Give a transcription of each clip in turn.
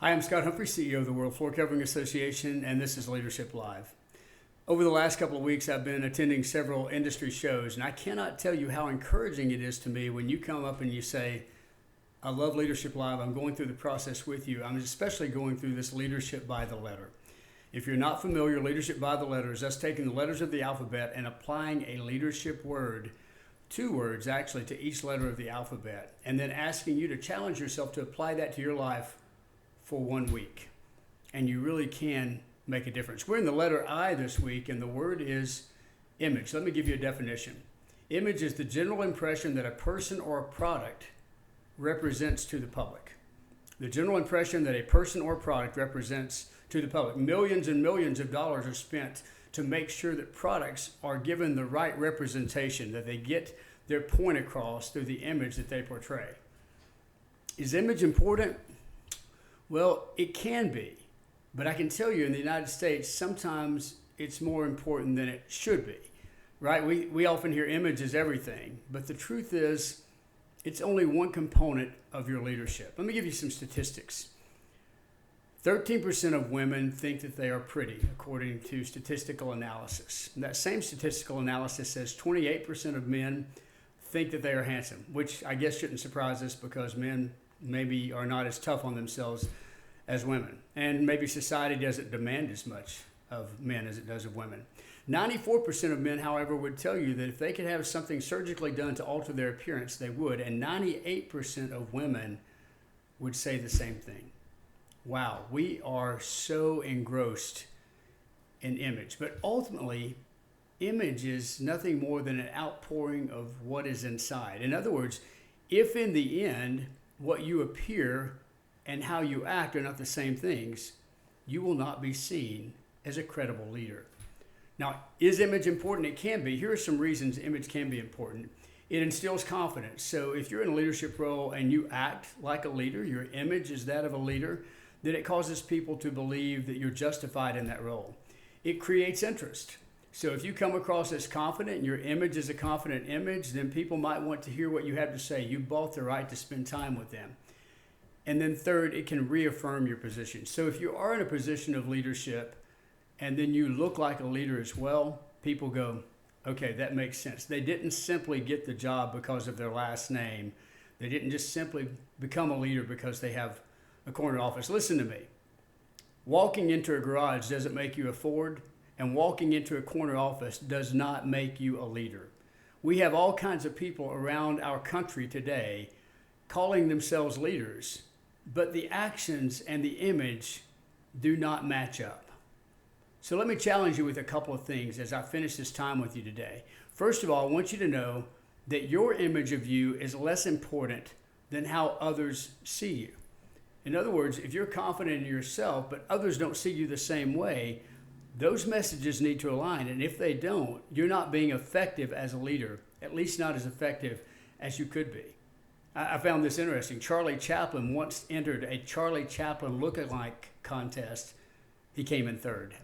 Hi, I'm Scott Humphrey, CEO of the World Floor Covering Association, and this is Leadership Live. Over the last couple of weeks, I've been attending several industry shows, and I cannot tell you how encouraging it is to me when you come up and you say, I love Leadership Live. I'm going through the process with you. I'm especially going through this leadership by the letter. If you're not familiar, leadership by the letter is us taking the letters of the alphabet and applying a leadership word, 2 words actually, to each letter of the alphabet, and then asking you to challenge yourself to apply that to your life for 1 week. And you really can make a difference. We're in the letter I this week, and the word is image. Let me give you a definition. Image is the general impression that a person or a product represents to the public. The general impression that a person or product represents to the public. Millions and millions of dollars are spent to make sure that products are given the right representation, that they get their point across through the image that they portray. Is image important? Well, it can be, but I can tell you in the United States, sometimes it's more important than it should be, right? We often hear image is everything, but the truth is it's only one component of your leadership. Let me give you some statistics. 13% of women think that they are pretty, according to statistical analysis. And that same statistical analysis says 28% of men think that they are handsome, which I guess shouldn't surprise us because men maybe are not as tough on themselves as women. And maybe society doesn't demand as much of men as it does of women. 94% of men, however, would tell you that if they could have something surgically done to alter their appearance, they would. And 98% of women would say the same thing. Wow, we are so engrossed in image. But ultimately, image is nothing more than an outpouring of what is inside. In other words, if in the end, what you appear and how you act are not the same things, you will not be seen as a credible leader. Now, is image important? It can be. Here are some reasons image can be important. It instills confidence. So if you're in a leadership role and you act like a leader, your image is that of a leader, then it causes people to believe that you're justified in that role. It creates interest. So if you come across as confident and your image is a confident image, then people might want to hear what you have to say. You bought the right to spend time with them. And then third, it can reaffirm your position. So if you are in a position of leadership and then you look like a leader as well, people go, okay, that makes sense. They didn't simply get the job because of their last name. They didn't just simply become a leader because they have a corner office. Listen to me. Walking into a garage doesn't make you a Ford, and walking into a corner office does not make you a leader. We have all kinds of people around our country today calling themselves leaders, but the actions and the image do not match up. So let me challenge you with a couple of things as I finish this time with you today. First of all, I want you to know that your image of you is less important than how others see you. In other words, if you're confident in yourself, but others don't see you the same way, those messages need to align. And if they don't, you're not being effective as a leader, at least not as effective as you could be. I found this interesting. Charlie Chaplin once entered a Charlie Chaplin look-alike contest. He came in third.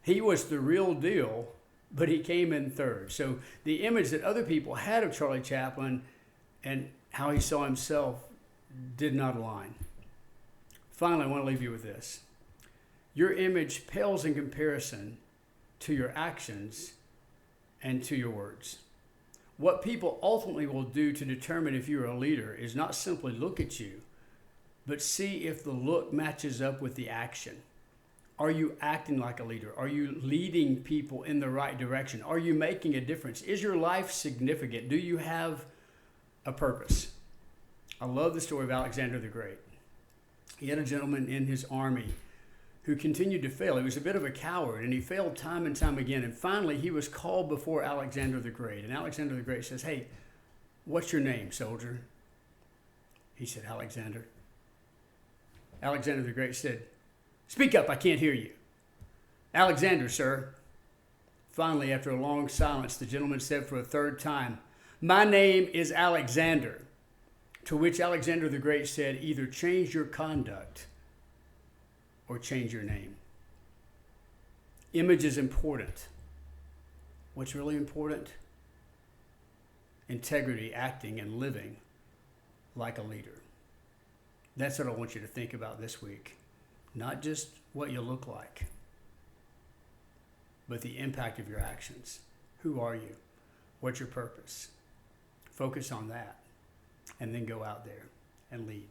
He was the real deal, but he came in third. So the image that other people had of Charlie Chaplin and how he saw himself did not align. Finally, I want to leave you with this. Your image pales in comparison to your actions and to your words. What people ultimately will do to determine if you're a leader is not simply look at you, but see if the look matches up with the action. Are you acting like a leader? Are you leading people in the right direction? Are you making a difference? Is your life significant? Do you have a purpose? I love the story of Alexander the Great. He had a gentleman in his army who continued to fail. He was a bit of a coward, and he failed time and time again. And finally, he was called before Alexander the Great. And Alexander the Great says, hey, what's your name, soldier? He said, Alexander. Alexander the Great said, speak up, I can't hear you. Alexander, sir. Finally, after a long silence, the gentleman said for a third time, my name is Alexander. To which Alexander the Great said, either change your conduct or change your name. Image is important. What's really important? Integrity, acting, and living like a leader. That's what I want you to think about this week. Not just what you look like, but the impact of your actions. Who are you? What's your purpose? Focus on that, and then go out there and lead.